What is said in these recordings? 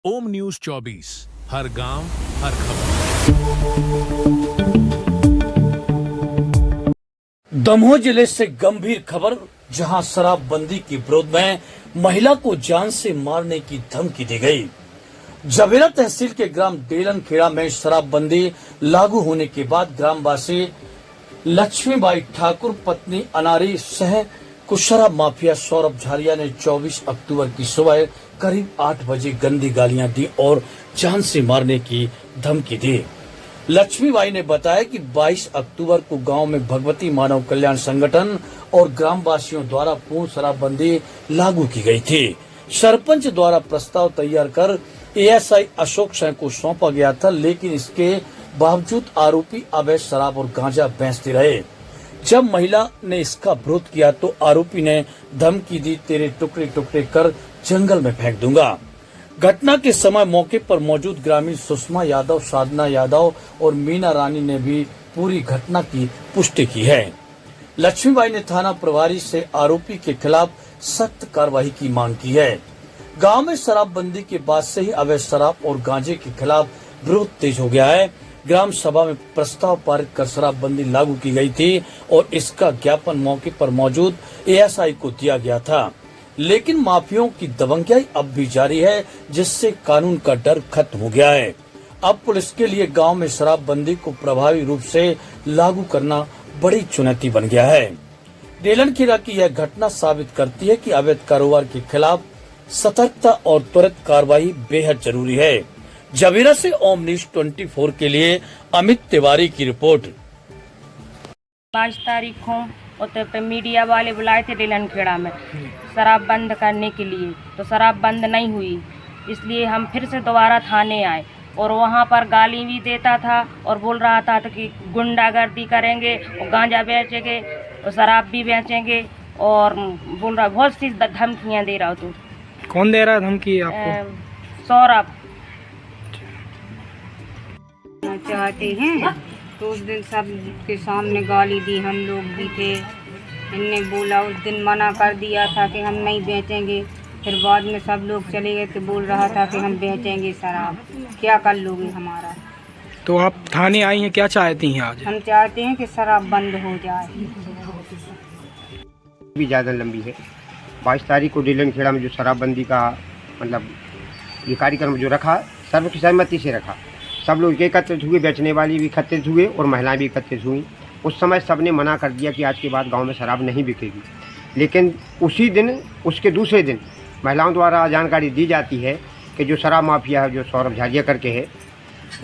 ओम news 24 हर गांव हर खबर। दमोह जिले से गंभीर खबर, जहां शराबबंदी के विरोध में महिला को जान से मारने की धमकी दी गई। जबेरा तहसील के ग्राम डेलन खेड़ा में शराबबंदी लागू होने के बाद ग्रामवासी लक्ष्मीबाई ठाकुर पत्नी अनारी सह कुशरा माफिया सौरभ झारिया ने 24 अक्टूबर की सुबह करीब 8 बजे गंदी गालियां दी और जान से मारने की धमकी दी। लक्ष्मीबाई ने बताया कि 22 अक्टूबर को गांव में भगवती मानव कल्याण संगठन और ग्रामवासियों द्वारा पूर्ण शराबबंदी लागू की गई थी। सरपंच द्वारा प्रस्ताव तैयार कर एएसआई अशोक सिंह को सौंपा गया था, लेकिन इसके बावजूद आरोपी अवैध शराब और गांजा बेचते रहे। जब महिला ने इसका विरोध किया तो आरोपी ने धमकी दी, तेरे टुकड़े टुकड़े कर जंगल में फेंक दूंगा। घटना के समय मौके पर मौजूद ग्रामीण सुषमा यादव, साधना यादव और मीना रानी ने भी पूरी घटना की पुष्टि की है। लक्ष्मीबाई ने थाना प्रभारी से आरोपी के खिलाफ सख्त कार्रवाई की मांग की है। गांव में शराबबंदी के बाद से ही अवैध शराब और गांजे के खिलाफ विरोध तेज हो गया है। ग्राम सभा में प्रस्ताव पारित कर शराबबंदी लागू की गई थी और इसका ज्ञापन मौके पर मौजूद एएसआई को दिया गया था, लेकिन माफियाओं की दबंगियाई अब भी जारी है, जिससे कानून का डर खत्म हो गया है। अब पुलिस के लिए गांव में शराबबंदी को प्रभावी रूप से लागू करना बड़ी चुनौती बन गया है। डेलन खेड़ा की यह घटना साबित करती है कि अवैध कारोबार के खिलाफ सतर्कता और त्वरित कार्रवाई बेहद जरूरी है। जबीरा से ओम न्यूज 24 के लिए अमित तिवारी की रिपोर्ट। 5 तारीख को उत्तर पे मीडिया वाले बुलाए थे डेलन खेड़ा में शराब बंद करने के लिए, तो शराब बंद नहीं हुई, इसलिए हम फिर से दोबारा थाने आए और वहाँ पर गाली भी देता था और बोल रहा था कि गुंडागर्दी करेंगे और गांजा बेचेंगे और शराब भी बेचेंगे और बोल रहा बहुत सी धमकियाँ दे रहा। तो कौन दे रहा है धमकी आपको? सौरभ। चाहते हैं तो उस दिन सब के सामने गाली दी, हम लोग भी थे। इनने बोला, उस दिन मना कर दिया था कि हम नहीं बेचेंगे, फिर बाद में सब लोग चले गए तो बोल रहा था कि हम बेचेंगे शराब। क्या कर लोगे हमारा? तो आप थाने आई हैं, क्या चाहती हैं आज? हम चाहते हैं कि शराब बंद हो जाए। भी ज़्यादा लंबी है। 22 तारीख को डेलन खेड़ा में जो शराबबंदी का मतलब ये कार्यक्रम जो रखा, सर्व की सहमति से रखा। सब लोग एकत्रित हुए, बेचने वाली भी एकत्रित हुए और महिलाएं भी एकत्रित हुई। उस समय सबने मना कर दिया कि आज के बाद गांव में शराब नहीं बिकेगी, लेकिन उसी दिन, उसके दूसरे दिन महिलाओं द्वारा जानकारी दी जाती है कि जो शराब माफिया है, जो सौरभ झारिया करके है,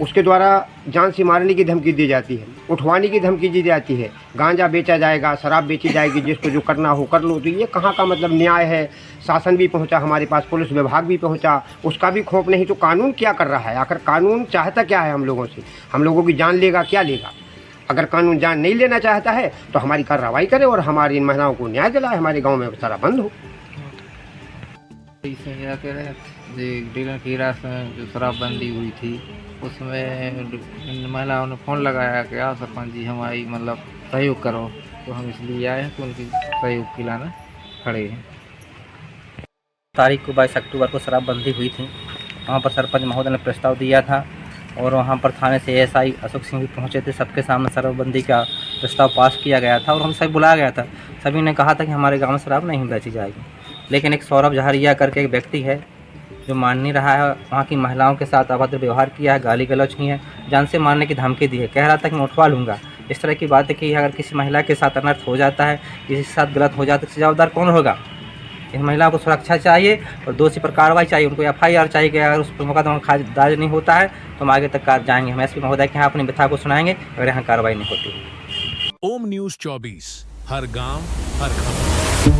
उसके द्वारा जान से मारने की धमकी दी जाती है, उठवाने की धमकी दी जाती है, गांजा बेचा जाएगा, शराब बेची जाएगी, जिसको जो करना हो कर लो। तो ये कहाँ का मतलब न्याय है? शासन भी पहुंचा हमारे पास, पुलिस विभाग भी पहुंचा, उसका भी खौफ नहीं। तो कानून क्या कर रहा है? आखिर कानून चाहता क्या है हम लोगों से? हम लोगों की जान लेगा, क्या लेगा? अगर कानून जान नहीं लेना चाहता है तो हमारी कार्रवाई करे और हमारी इन महिलाओं को न्याय दिलाए, हमारे गाँव में सारा बंद हो। डेलन खेड़ा में जो शराबबंदी हुई थी उसमें महिलाओं ने फ़ोन लगाया कि आओ सरपंच जी हमारी मतलब सहयोग करो, तो हम इसलिए आए हैं तो उनकी सहयोग के लाना खड़े हैं। तारीख को 22 अक्टूबर को शराबबंदी हुई थी। वहाँ पर सरपंच महोदय ने प्रस्ताव दिया था और वहाँ पर थाने से एएसआई अशोक सिंह भी पहुँचे थे। सबके सामने शराबबंदी का प्रस्ताव पास किया गया था और हम सभी बुलाया गया था। सभी ने कहा था कि हमारे गाँव में शराब नहीं बेची जाएगी, लेकिन एक सौरभ झारिया करके एक व्यक्ति है जो मान नहीं रहा है, वहाँ की महिलाओं के साथ अभद्र व्यवहार किया है, गाली गलौज की है, जान से मारने की धमकी दी है। कह रहा था कि मैं उठवा लूँगा। इस तरह की बात है कि अगर किसी महिला के साथ अनर्थ हो जाता है, किसी के साथ गलत हो जाता है, तो जवाबदार कौन होगा? इन महिलाओं को सुरक्षा चाहिए और दोषी पर कार्रवाई चाहिए। उनको FIR चाहिए कि अगर उस पर मुकदमा दर्ज नहीं होता है तो हम आगे तक जाएंगे। हम SP महोदय के यहाँ अपनी व्यथा को सुनाएंगे अगर यहाँ कार्रवाई नहीं होती। ओम न्यूज 24 हर गांव हर खबर।